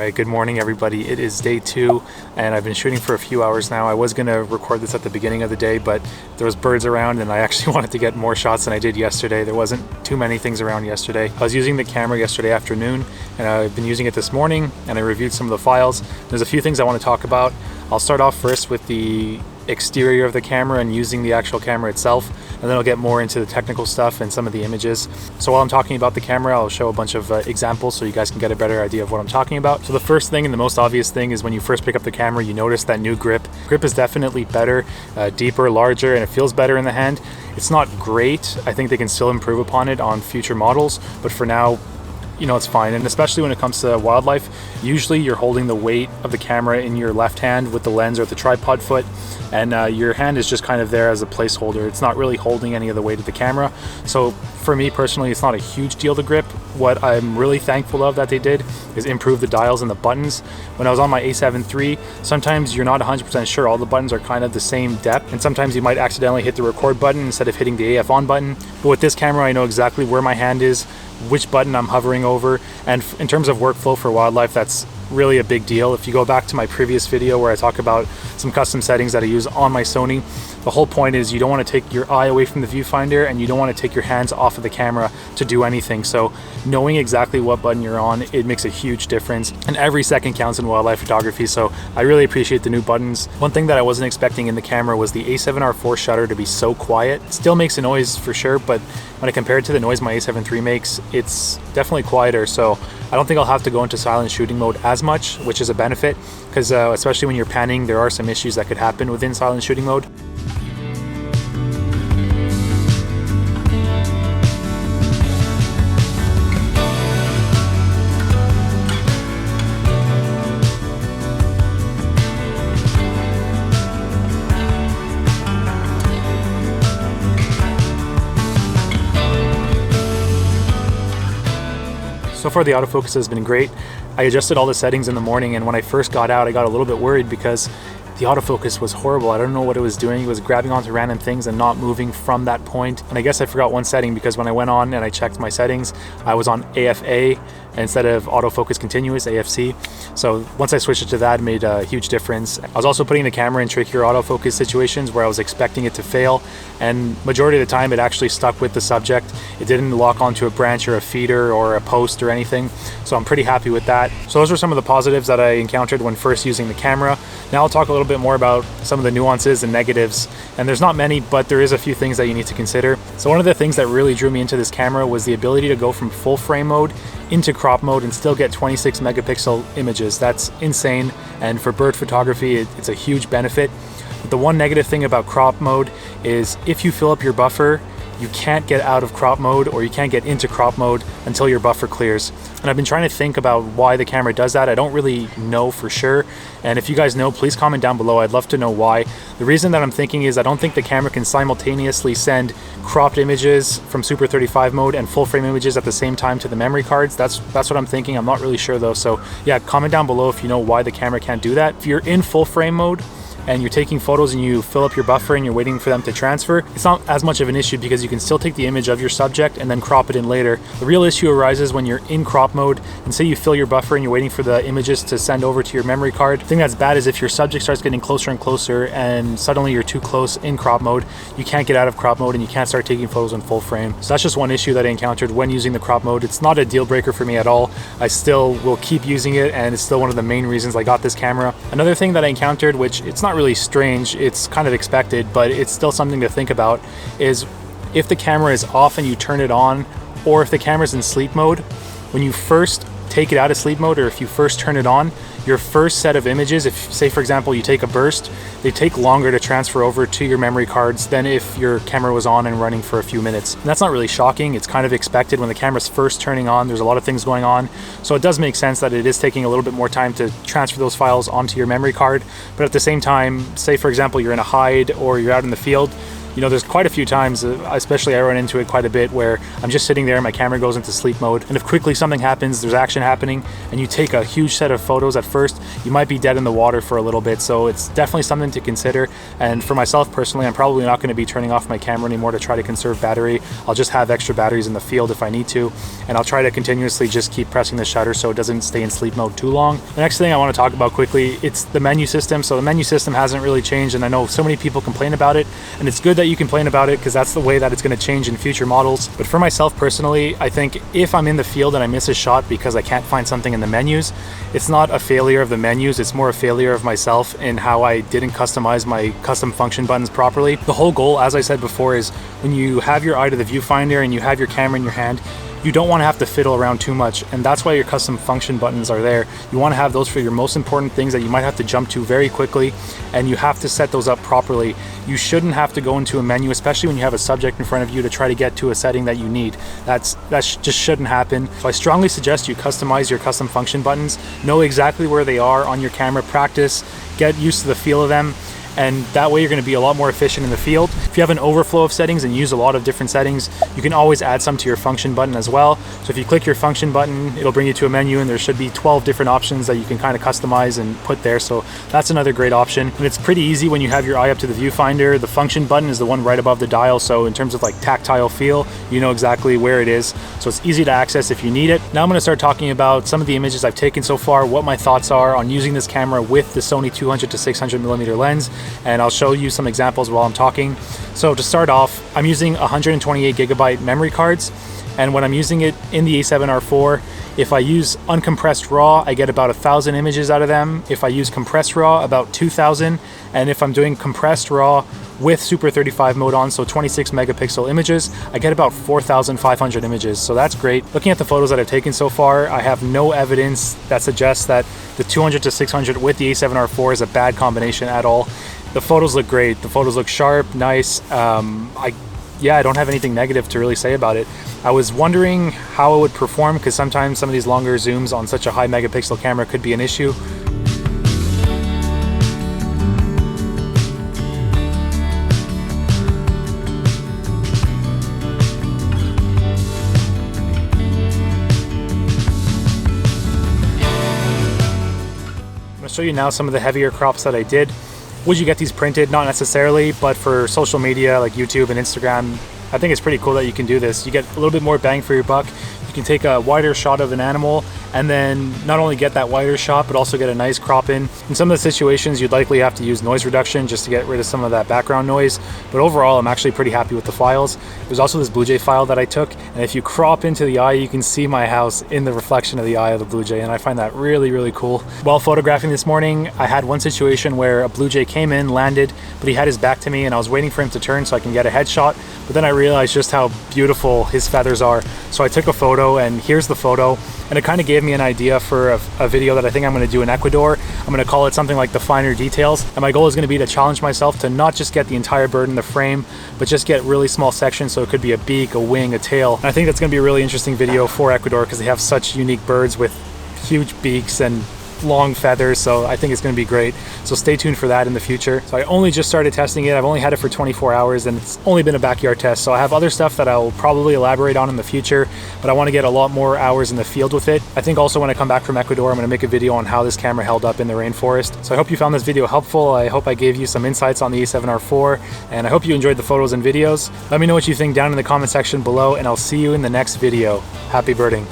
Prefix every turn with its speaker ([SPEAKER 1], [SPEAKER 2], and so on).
[SPEAKER 1] Alright, good morning everybody. It is day 2 and I've been shooting for a few hours now. I was going to record this at the beginning of the day, but there was birds around and I actually wanted to get more shots than I did yesterday. There wasn't too many things around yesterday. I was using the camera yesterday afternoon and I've been using it this morning and I reviewed some of the files. There's a few things I want to talk about. I'll start off first with the exterior of the camera and using the actual camera itself, and then I'll get more into the technical stuff and some of the images. So while I'm talking about the camera, I'll show a bunch of examples so you guys can get a better idea of what I'm talking about. So the first thing and the most obvious thing is when you first pick up the camera, you notice that new grip. Grip is definitely better, deeper, larger, and it feels better in the hand. It's not great. I think they can still improve upon it on future models, but for now, you know, it's fine. And especially when it comes to wildlife, usually you're holding the weight of the camera in your left hand with the lens or the tripod foot, and your hand is just kind of there as a placeholder. It's not really holding any of the weight of the camera. So for me personally, it's not a huge deal to grip. What I'm really thankful of that they did is improve the dials and the buttons. When I was on my A7 III, sometimes you're not 100% sure all the buttons are kind of the same depth, and sometimes you might accidentally hit the record button instead of hitting the AF on button. But with this camera, I know exactly where my hand is, which button I'm hovering over, and in terms of workflow for wildlife, that's really a big deal. If you go back to my previous video where I talk about some custom settings that I use on my Sony, the whole point is you don't want to take your eye away from the viewfinder and you don't want to take your hands off of the camera to do anything. So knowing exactly what button you're on, it makes a huge difference, and every second counts in wildlife photography. So I really appreciate the new buttons. One thing that I wasn't expecting in the camera was the A7R IV shutter to be so quiet. It still makes a noise for sure, but when I compare it to the noise my A7 III makes, it's definitely quieter. So I don't think I'll have to go into silent shooting mode as much, which is a benefit, because especially when you're panning, there are some issues that could happen within silent shooting mode. So far the autofocus has been great. I adjusted all the settings in the morning, and when I first got out I got a little bit worried because the autofocus was horrible. I don't know what it was doing. It was grabbing onto random things and not moving from that point. And I guess I forgot one setting, because when I went on and I checked my settings, I was on AFA instead of autofocus continuous, AFC. So once I switched it to that, it made a huge difference. I was also putting the camera in trickier autofocus situations where I was expecting it to fail, and majority of the time it actually stuck with the subject. It didn't lock onto a branch or a feeder or a post or anything. So I'm pretty happy with that. So those were some of the positives that I encountered when first using the camera. Now I'll talk a little bit more about some of the nuances and negatives, and there's not many, but there is a few things that you need to consider. So one of the things that really drew me into this camera was the ability to go from full frame mode into crop mode and still get 26 megapixel images. That's insane, and for bird photography it's a huge benefit. But the one negative thing about crop mode is if you fill up your buffer, you can't get out of crop mode, or you can't get into crop mode until your buffer clears. And I've been trying to think about why the camera does that. I don't really know for sure, and if you guys know, please comment down below. I'd love to know why. The reason that I'm thinking is I don't think the camera can simultaneously send cropped images from Super 35 mode and full frame images at the same time to the memory cards. That's what I'm thinking. I'm not really sure though. So yeah, comment down below if you know why the camera can't do that. If you're in full frame mode and you're taking photos and you fill up your buffer and you're waiting for them to transfer, it's not as much of an issue because you can still take the image of your subject and then crop it in later. The real issue arises when you're in crop mode and say you fill your buffer and you're waiting for the images to send over to your memory card. The thing that's bad is if your subject starts getting closer and closer and suddenly you're too close in crop mode, you can't get out of crop mode and you can't start taking photos in full frame. So that's just one issue that I encountered when using the crop mode. It's not a deal breaker for me at all. I still will keep using it, and it's still one of the main reasons I got this camera. Another thing that I encountered, which it's not really strange, it's kind of expected, but it's still something to think about, is if the camera is off and you turn it on, or if the camera's in sleep mode, when you first take it out of sleep mode, or if you first turn it on, your first set of images, if say for example you take a burst, they take longer to transfer over to your memory cards than if your camera was on and running for a few minutes. And that's not really shocking. It's kind of expected. When the camera's first turning on, there's a lot of things going on, so it does make sense that it is taking a little bit more time to transfer those files onto your memory card. But at the same time, say for example you're in a hide or you're out in the field, You know, there's quite a few times, especially I run into it quite a bit, where I'm just sitting there, my camera goes into sleep mode, and if quickly something happens, there's action happening, and you take a huge set of photos at first, you might be dead in the water for a little bit. So it's definitely something to consider. And for myself personally, I'm probably not going to be turning off my camera anymore to try to conserve battery. I'll just have extra batteries in the field if I need to, and I'll try to continuously just keep pressing the shutter so it doesn't stay in sleep mode too long. The next thing I want to talk about quickly, it's the menu system. So the menu system hasn't really changed, and I know so many people complain about it, and it's good that you complain about it because that's the way that it's going to change in future models. But for myself personally, I think if I'm in the field and I miss a shot because I can't find something in the menus, it's not a failure of the menus, it's more a failure of myself in how I didn't customize my custom function buttons properly. The whole goal, as I said before, is when you have your eye to the viewfinder and you have your camera in your hand, you don't want to have to fiddle around too much, and that's why your custom function buttons are there. You want to have those for your most important things that you might have to jump to very quickly, and you have to set those up properly. You shouldn't have to go into a menu, especially when you have a subject in front of you, to try to get to a setting that you need. That just shouldn't happen. So I strongly suggest you customize your custom function buttons, know exactly where they are on your camera, practice, get used to the feel of them, and that way you're going to be a lot more efficient in the field. If you have an overflow of settings and use a lot of different settings, you can always add some to your function button as well. So if you click your function button, it'll bring you to a menu, and there should be 12 different options that you can kind of customize and put there. So that's another great option. And it's pretty easy when you have your eye up to the viewfinder. The function button is the one right above the dial, so in terms of like tactile feel, you know exactly where it is. So it's easy to access if you need it. Now I'm going to start talking about some of the images I've taken so far, what my thoughts are on using this camera with the Sony 200 to 600mm lens, and I'll show you some examples while I'm talking. So to start off, I'm using 128GB memory cards, and when I'm using it in the A7R IV, if I use uncompressed RAW, I get about 1,000 images out of them. If I use compressed RAW, about 2,000, and if I'm doing compressed RAW with Super 35 mode on, so 26 megapixel images, I get about 4,500 images, so that's great. Looking at the photos that I've taken so far, I have no evidence that suggests that the 200 to 600 with the A7R IV is a bad combination at all. The photos look great, the photos look sharp, nice. I don't have anything negative to really say about it. I was wondering how it would perform, because sometimes some of these longer zooms on such a high megapixel camera could be an issue. I'm going to show you now some of the heavier crops that I did. Would you get these printed? Not necessarily, but for social media like YouTube and Instagram, I think it's pretty cool that you can do this. You get a little bit more bang for your buck. You can take a wider shot of an animal and then not only get that wider shot, but also get a nice crop in. In some of the situations, you'd likely have to use noise reduction just to get rid of some of that background noise. But overall, I'm actually pretty happy with the files. There's also this Blue Jay file that I took, and if you crop into the eye, you can see my house in the reflection of the eye of the Blue Jay, and I find that really, really cool. While photographing this morning, I had one situation where a Blue Jay came in, landed, but he had his back to me, and I was waiting for him to turn so I can get a headshot. But then I realized just how beautiful his feathers are. So I took a photo, and here's the photo. And it kind of gave me an idea for a video that I think I'm going to do in Ecuador. I'm going to call it something like the finer details. And my goal is going to be to challenge myself to not just get the entire bird in the frame, but just get really small sections. So it could be a beak, a wing, a tail. And I think that's going to be a really interesting video for Ecuador because they have such unique birds with huge beaks and long feathers, so I think it's going to be great. So stay tuned for that in the future. So I only just started testing it. I've only had it for 24 hours and it's only been a backyard test. So I have other stuff that I'll probably elaborate on in the future, but I want to get a lot more hours in the field with it. I think also when I come back from Ecuador, I'm going to make a video on how this camera held up in the rainforest. So I hope you found this video helpful. I hope I gave you some insights on the A7R IV, and I hope you enjoyed the photos and videos. Let me know what you think down in the comment section below, and I'll see you in the next video. Happy birding.